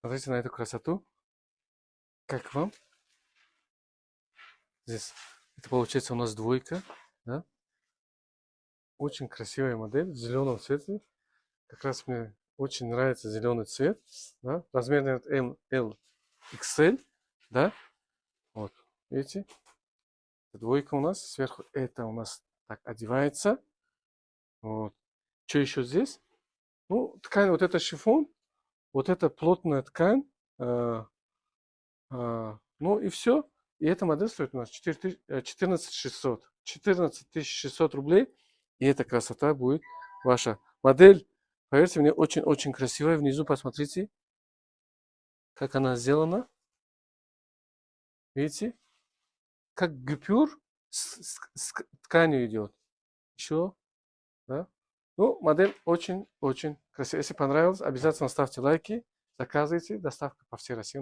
Смотрите на эту красоту. Как вам? Здесь это получается у нас двойка, да? Очень красивая модель в зеленом цвете. Как раз мне очень нравится зеленый цвет, да? Размер M, L, XL, да? Вот, видите? Двойка у нас, сверху это у нас так одевается. Вот. Что еще здесь? Ну, ткань, вот это шифон, вот это плотная ткань. э, ну и все. И эта модель стоит у нас 14 600. 14 600 рублей. И эта красота будет ваша. Модель, поверьте мне, очень-очень красивая. Внизу посмотрите, как она сделана. Видите? Как гипюр с тканью идет. Еще, да? Ну, модель очень-очень красивая. Если понравилось, обязательно ставьте лайки, заказывайте. Доставка по всей России.